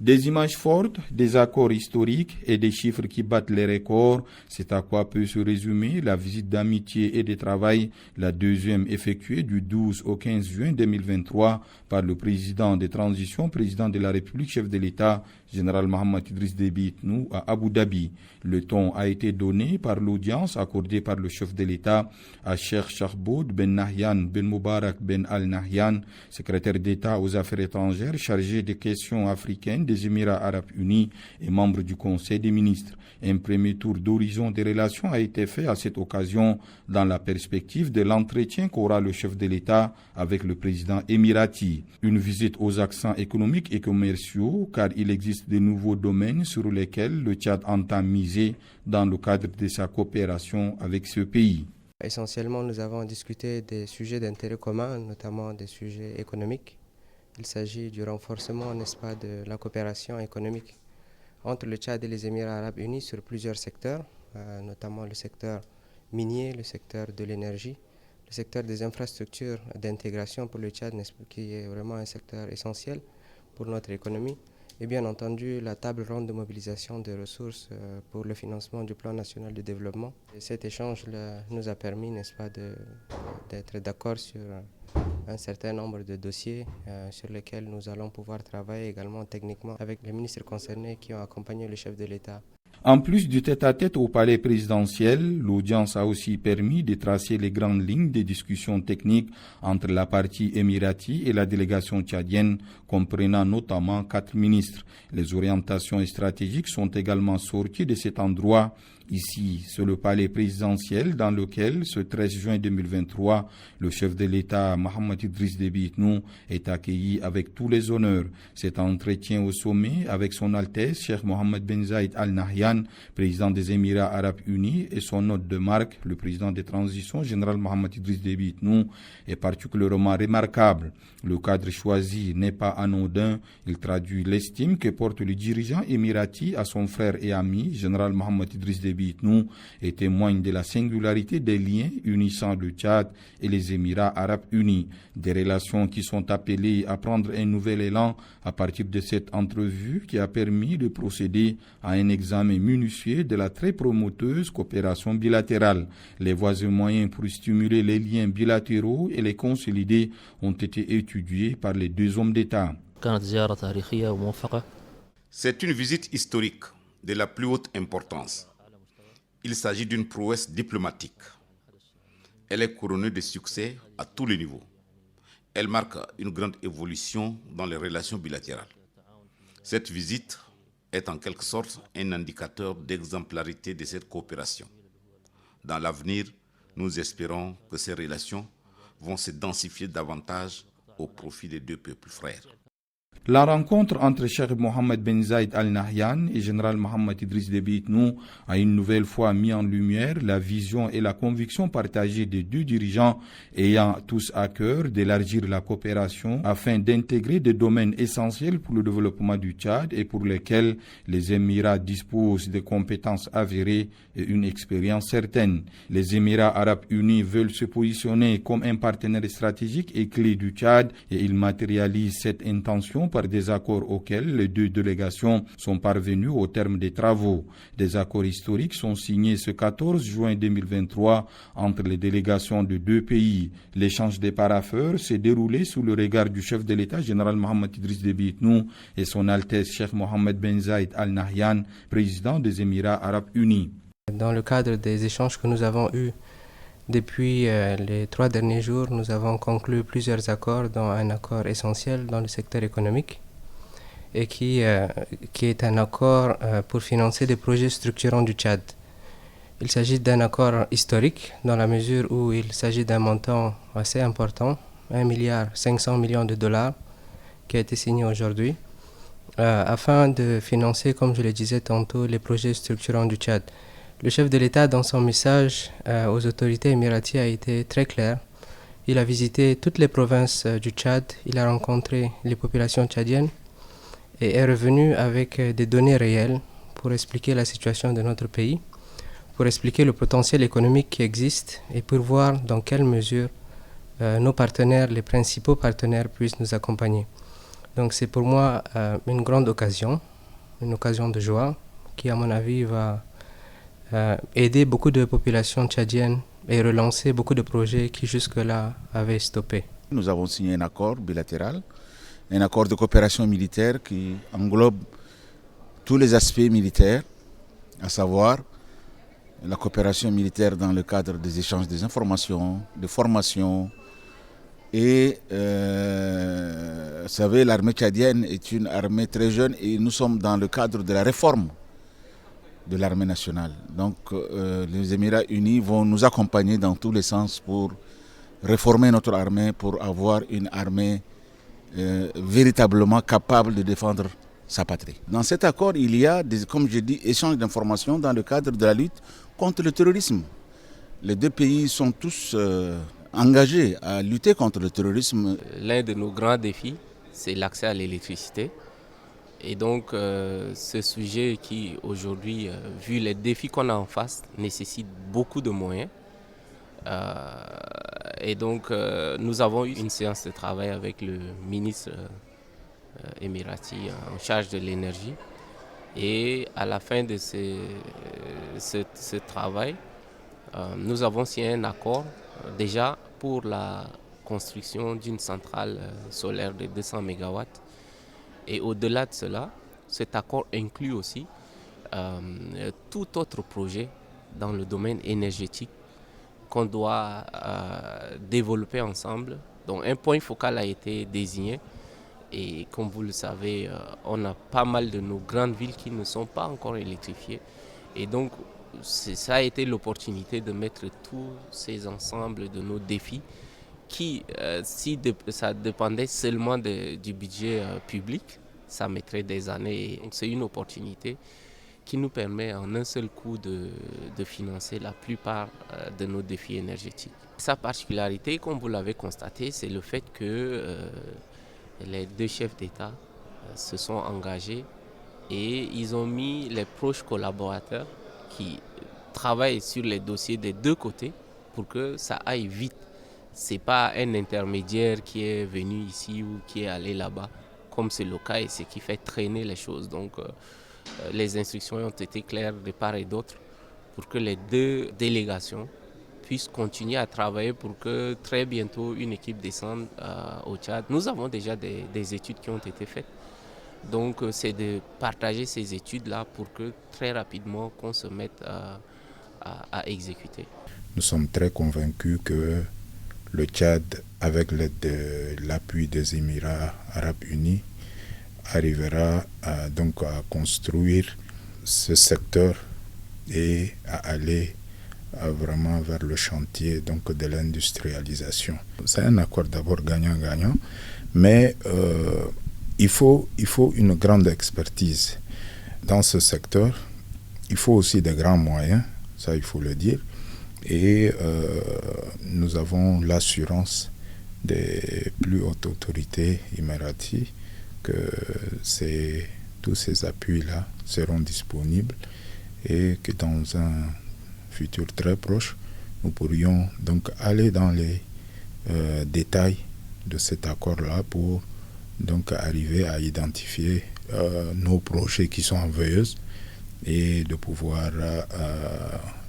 Des images fortes, des accords historiques et des chiffres qui battent les records, c'est à quoi peut se résumer la visite d'amitié et de travail, la deuxième effectuée du 12 au 15 juin 2023 par le président de transition, président de la République, chef de l'État, général Mohamed Idriss Déby Itnou à Abu Dhabi. Le ton a été donné par l'audience accordée par le chef de l'État à Cheikh Chahboud Ben Nahyan Ben Moubarak Ben Al Nahyan, secrétaire d'État aux affaires étrangères chargé des questions africaines des Émirats arabes unis et membre du Conseil des ministres. Un premier tour d'horizon des relations a été fait à cette occasion dans la perspective de l'entretien qu'aura le chef de l'État avec le président émirati. Une visite aux accents économiques et commerciaux car il existe de nouveaux domaines sur lesquels le Tchad entend miser dans le cadre de sa coopération avec ce pays. Essentiellement, nous avons discuté des sujets d'intérêt commun, notamment des sujets économiques. Il s'agit du renforcement, n'est-ce pas, de la coopération économique entre le Tchad et les Émirats arabes unis sur plusieurs secteurs, notamment le secteur minier, le secteur de l'énergie, le secteur des infrastructures d'intégration pour le Tchad, qui est vraiment un secteur essentiel pour notre économie. Et bien entendu, la table ronde de mobilisation des ressources pour le financement du plan national de développement. Et cet échange nous a permis, n'est-ce pas, d'être d'accord sur un certain nombre de dossiers sur lesquels nous allons pouvoir travailler également techniquement avec les ministres concernés qui ont accompagné le chef de l'État. En plus du tête-à-tête au palais présidentiel, l'audience a aussi permis de tracer les grandes lignes des discussions techniques entre la partie émirati et la délégation tchadienne, comprenant notamment 4 ministres. Les orientations stratégiques sont également sorties de cet endroit. Ici, c'est le palais présidentiel dans lequel, ce 13 juin 2023, le chef de l'État, Mohamed Idriss Déby Itnou, est accueilli avec tous les honneurs. Cet entretien au sommet avec son Altesse, Cheikh Mohammed Ben Zayed Al Nahyan, président des Émirats arabes unis, et son hôte de marque, le président des transitions, général Mohamed Idriss Déby Itnou, est particulièrement remarquable. Le cadre choisi n'est pas anodin. Il traduit l'estime que porte le dirigeant émirati à son frère et ami, général Mohamed Idriss Déby Itnou, et témoigne de la singularité des liens unissant le Tchad et les Émirats arabes unis. Des relations qui sont appelées à prendre un nouvel élan à partir de cette entrevue qui a permis de procéder à un examen minutieux de la très promoteuse coopération bilatérale. Les voies et moyens pour stimuler les liens bilatéraux et les consolider ont été étudiés par les deux hommes d'État. C'est une visite historique de la plus haute importance. Il s'agit d'une prouesse diplomatique. Elle est couronnée de succès à tous les niveaux. Elle marque une grande évolution dans les relations bilatérales. Cette visite est en quelque sorte un indicateur d'exemplarité de cette coopération. Dans l'avenir, nous espérons que ces relations vont se densifier davantage au profit des deux peuples frères. La rencontre entre Cheikh Mohammed Ben Zayed Al Nahyan et général Mohamed Idriss Déby Itnou a une nouvelle fois mis en lumière la vision et la conviction partagée des deux dirigeants ayant tous à cœur d'élargir la coopération afin d'intégrer des domaines essentiels pour le développement du Tchad et pour lesquels les Émirats disposent de compétences avérées et une expérience certaine. Les Émirats arabes unis veulent se positionner comme un partenaire stratégique et clé du Tchad et ils matérialisent cette intention par des accords auxquels les deux délégations sont parvenues au terme des travaux. Des accords historiques sont signés ce 14 juin 2023 entre les délégations de deux pays. L'échange des parapheurs s'est déroulé sous le regard du chef de l'État, général Mohamed Idriss Déby Itnou, et son Altesse Cheikh Mohammed Ben Zayed Al Nahyan, président des Émirats arabes unis. Dans le cadre des échanges que nous avons eus depuis les 3 derniers jours, nous avons conclu plusieurs accords, dont un accord essentiel dans le secteur économique et qui est un accord pour financer des projets structurants du Tchad. Il s'agit d'un accord historique dans la mesure où il s'agit d'un montant assez important, 1,5 milliard de dollars, qui a été signé aujourd'hui, afin de financer, comme je le disais tantôt, les projets structurants du Tchad. Le chef de l'État, dans son message aux autorités émiraties, a été très clair. Il a visité toutes les provinces du Tchad, il a rencontré les populations tchadiennes et est revenu avec des données réelles pour expliquer la situation de notre pays, pour expliquer le potentiel économique qui existe et pour voir dans quelle mesure nos partenaires, les principaux partenaires, puissent nous accompagner. Donc c'est pour moi une grande occasion, une occasion de joie qui à mon avis va aider beaucoup de populations tchadiennes et relancer beaucoup de projets qui jusque-là avaient stoppé. Nous avons signé un accord bilatéral, un accord de coopération militaire qui englobe tous les aspects militaires, à savoir la coopération militaire dans le cadre des échanges des informations, de formation. Et vous savez, l'armée tchadienne est une armée très jeune et nous sommes dans le cadre de la réforme de l'armée nationale. Donc les Émirats unis vont nous accompagner dans tous les sens pour réformer notre armée, pour avoir une armée véritablement capable de défendre sa patrie. Dans cet accord, il y a, comme je dis, échange d'informations dans le cadre de la lutte contre le terrorisme. Les deux pays sont tous engagés à lutter contre le terrorisme. L'un de nos grands défis, c'est l'accès à l'électricité. Et donc, ce sujet qui, aujourd'hui, vu les défis qu'on a en face, nécessite beaucoup de moyens. Et donc, nous avons eu une séance de travail avec le ministre émirati en charge de l'énergie. Et à la fin de ce travail, nous avons signé un accord déjà pour la construction d'une centrale solaire de 200 MW. Et au-delà de cela, cet accord inclut aussi tout autre projet dans le domaine énergétique qu'on doit développer ensemble. Donc un point focal a été désigné. Et comme vous le savez, on a pas mal de nos grandes villes qui ne sont pas encore électrifiées. Et donc, ça a été l'opportunité de mettre tous ces ensembles de nos défis qui, si ça dépendait seulement du budget public, ça mettrait des années. C'est une opportunité qui nous permet en un seul coup de financer la plupart de nos défis énergétiques. Sa particularité, comme vous l'avez constaté, c'est le fait que les deux chefs d'État se sont engagés et ils ont mis les proches collaborateurs qui travaillent sur les dossiers des deux côtés pour que ça aille vite. Ce n'est pas un intermédiaire qui est venu ici ou qui est allé là-bas, comme c'est le cas, et ce qui fait traîner les choses. Donc les instructions ont été claires de part et d'autre pour que les deux délégations puissent continuer à travailler pour que très bientôt une équipe descende au Tchad. Nous avons déjà des études qui ont été faites. Donc c'est de partager ces études-là pour que très rapidement qu'on se mette à exécuter. Nous sommes très convaincus que le Tchad, avec l'appui des Émirats arabes unis, arrivera donc à construire ce secteur et à aller vraiment vers le chantier donc, de l'industrialisation. C'est un accord d'abord gagnant-gagnant, mais il faut une grande expertise dans ce secteur. Il faut aussi des grands moyens, ça il faut le dire, et nous avons l'assurance des plus hautes autorités émiraties que tous ces appuis-là seront disponibles et que dans un futur très proche, nous pourrions donc aller dans les détails de cet accord-là pour donc arriver à identifier nos projets qui sont en veilleuse et de pouvoir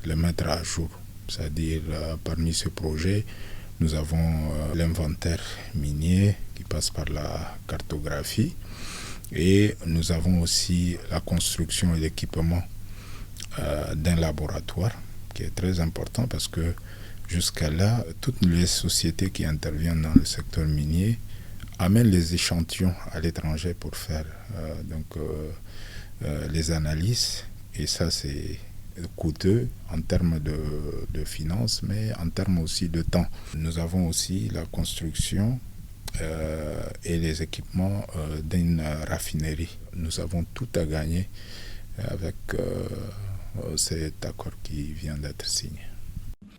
les mettre à jour. C'est-à-dire, parmi ces projets, nous avons l'inventaire minier qui passe par la cartographie et nous avons aussi la construction et l'équipement d'un laboratoire qui est très important parce que jusqu'à là, toutes les sociétés qui interviennent dans le secteur minier amènent les échantillons à l'étranger pour faire les analyses et ça c'est coûteux en termes de finances mais en termes aussi de temps. Nous avons aussi la construction et les équipements d'une raffinerie. Nous avons tout à gagner avec cet accord qui vient d'être signé.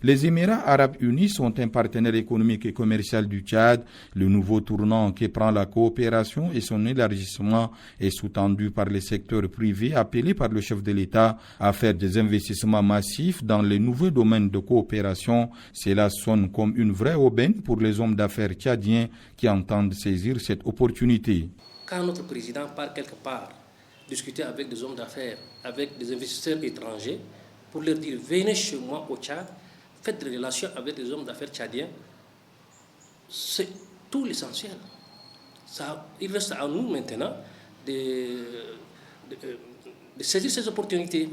Les Émirats arabes unis sont un partenaire économique et commercial du Tchad. Le nouveau tournant que prend la coopération et son élargissement est sous-tendu par les secteurs privés appelés par le chef de l'État à faire des investissements massifs dans les nouveaux domaines de coopération. Cela sonne comme une vraie aubaine pour les hommes d'affaires tchadiens qui entendent saisir cette opportunité. quand notre président part quelque part discuter avec des hommes d'affaires, avec des investisseurs étrangers, pour leur dire venez chez moi au Tchad, faites des relations avec des hommes d'affaires tchadiens, c'est tout l'essentiel. Il reste à nous maintenant de saisir ces opportunités.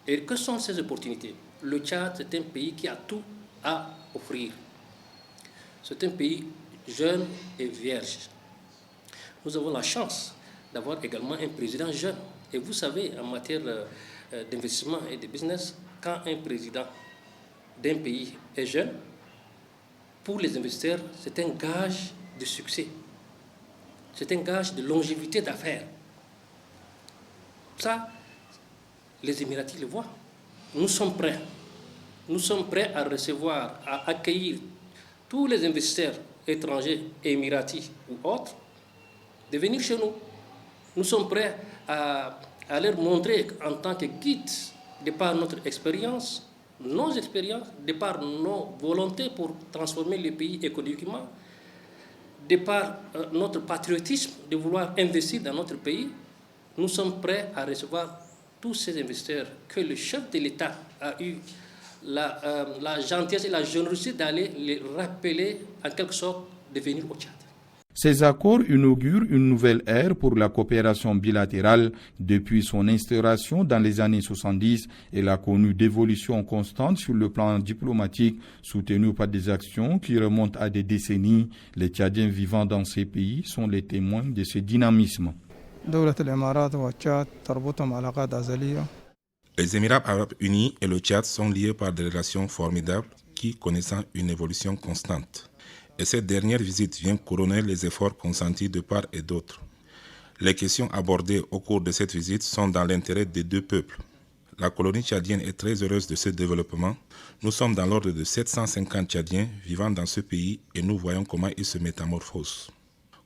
Et que sont ces opportunités? Le Tchad, c'est un pays qui a tout à offrir. C'est un pays jeune et vierge. Nous avons la chance d'avoir également un président jeune. Et vous savez, en matière d'investissement et de business, quand un président d'un pays est jeune, pour les investisseurs, c'est un gage de succès. C'est un gage de longévité d'affaires. Ça, les Émiratis le voient. Nous sommes prêts. Nous sommes prêts à recevoir, à accueillir tous les investisseurs étrangers, émiratis ou autres, de venir chez nous. Nous sommes prêts à leur montrer en tant que guide, de par notre expérience, nos expériences, de par nos volontés pour transformer le pays économiquement, de par notre patriotisme de vouloir investir dans notre pays. Nous sommes prêts à recevoir tous ces investisseurs que le chef de l'État a eu la gentillesse et la générosité d'aller les rappeler en quelque sorte de venir au Tchad. Ces accords inaugurent une nouvelle ère pour la coopération bilatérale. Depuis son instauration dans les années 70, elle a connu d'évolutions constantes sur le plan diplomatique, soutenues par des actions qui remontent à des décennies. Les Tchadiens vivant dans ces pays sont les témoins de ce dynamisme. Les Émirats arabes unis et le Tchad sont liés par des relations formidables qui connaissent une évolution constante. Et cette dernière visite vient couronner les efforts consentis de part et d'autre. Les questions abordées au cours de cette visite sont dans l'intérêt des deux peuples. La colonie tchadienne est très heureuse de ce développement. Nous sommes dans l'ordre de 750 Tchadiens vivant dans ce pays et nous voyons comment ils se métamorphosent.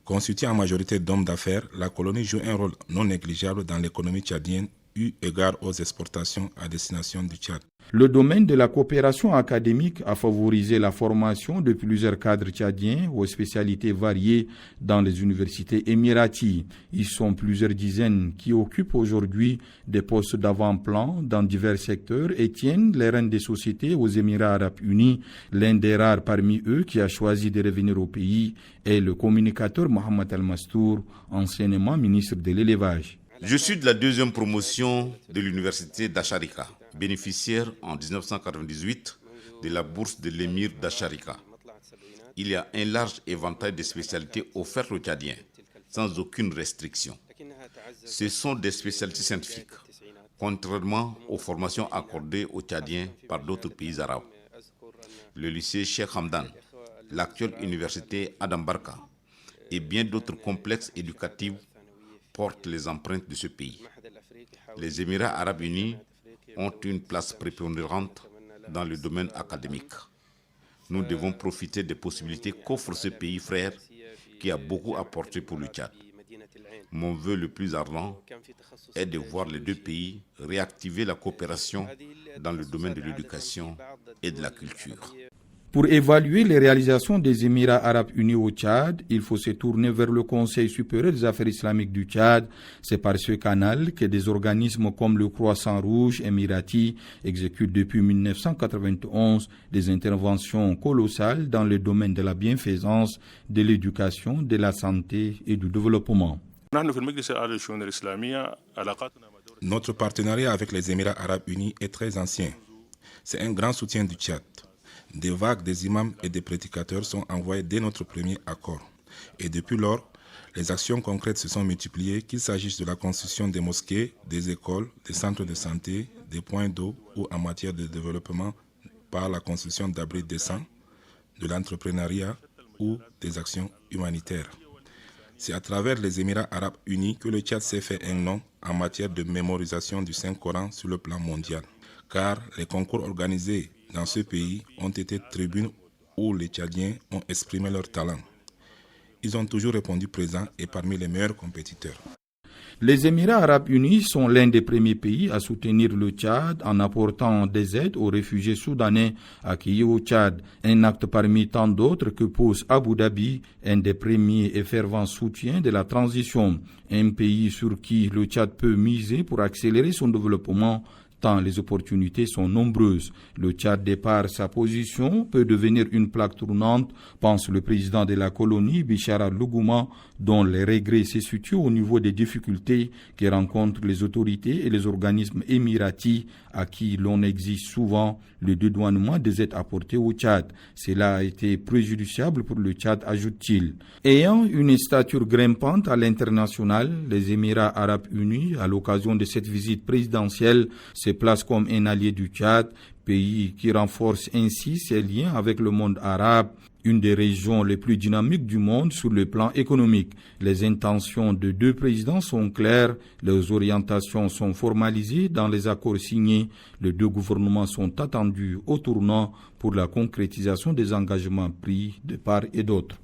Constituée en majorité d'hommes d'affaires, la colonie joue un rôle non négligeable dans l'économie tchadienne eu égard aux exportations à destination du Tchad. Le domaine de la coopération académique a favorisé la formation de plusieurs cadres tchadiens aux spécialités variées dans les universités émiraties. Ils sont plusieurs dizaines qui occupent aujourd'hui des postes d'avant-plan dans divers secteurs et tiennent les rênes des sociétés aux Émirats arabes unis. L'un des rares parmi eux qui a choisi de revenir au pays est le communicateur Mohamed Al-Mastour, anciennement ministre de l'élevage. Je suis de la deuxième promotion de l'université d'Acharika, bénéficiaire en 1998 de la bourse de l'émir d'Acharika. Il y a un large éventail de spécialités offertes aux Tchadiens, sans aucune restriction. Ce sont des spécialités scientifiques, contrairement aux formations accordées aux Tchadiens par d'autres pays arabes. Le lycée Cheikh Hamdan, l'actuelle université Adam Barka et bien d'autres complexes éducatifs portent les empreintes de ce pays. Les Émirats arabes unis ont une place prépondérante dans le domaine académique. Nous devons profiter des possibilités qu'offre ce pays frère qui a beaucoup apporté pour le Tchad. Mon vœu le plus ardent est de voir les deux pays réactiver la coopération dans le domaine de l'éducation et de la culture. Pour évaluer les réalisations des Émirats arabes unis au Tchad, il faut se tourner vers le Conseil supérieur des affaires islamiques du Tchad. C'est par ce canal que des organismes comme le Croissant Rouge émirati exécutent depuis 1991 des interventions colossales dans le domaine de la bienfaisance, de l'éducation, de la santé et du développement. Notre partenariat avec les Émirats arabes unis est très ancien. C'est un grand soutien du Tchad. Des vagues des imams et des prédicateurs sont envoyés dès notre premier accord. Et depuis lors, les actions concrètes se sont multipliées, qu'il s'agisse de la construction des mosquées, des écoles, des centres de santé, des points d'eau ou en matière de développement par la construction d'abris décents, de l'entrepreneuriat ou des actions humanitaires. C'est à travers les Émirats arabes unis que le Tchad s'est fait un nom en matière de mémorisation du Saint-Coran sur le plan mondial. Car les concours organisés dans ce pays ont été tribunes où les Tchadiens ont exprimé leur talent. Ils ont toujours répondu présents et parmi les meilleurs compétiteurs. Les Émirats arabes unis sont l'un des premiers pays à soutenir le Tchad en apportant des aides aux réfugiés soudanais accueillis au Tchad. Un acte parmi tant d'autres que pose Abu Dhabi, un des premiers et fervents soutiens de la transition. Un pays sur qui le Tchad peut miser pour accélérer son développement tant les opportunités sont nombreuses. Le Tchad, de par sa position, peut devenir une plaque tournante, pense le président de la colonie, Bichara Lougouma, dont les regrets se situent au niveau des difficultés que rencontrent les autorités et les organismes émiratis à qui l'on exige souvent le dédouanement des aides apportées au Tchad. Cela a été préjudiciable pour le Tchad, ajoute-t-il. Ayant une stature grimpante à l'international, les Émirats arabes unis, à l'occasion de cette visite présidentielle, se placent comme un allié du Tchad, pays qui renforce ainsi ses liens avec le monde arabe, une des régions les plus dynamiques du monde sur le plan économique. Les intentions de deux présidents sont claires, les orientations sont formalisées dans les accords signés, les deux gouvernements sont attendus au tournant pour la concrétisation des engagements pris de part et d'autre.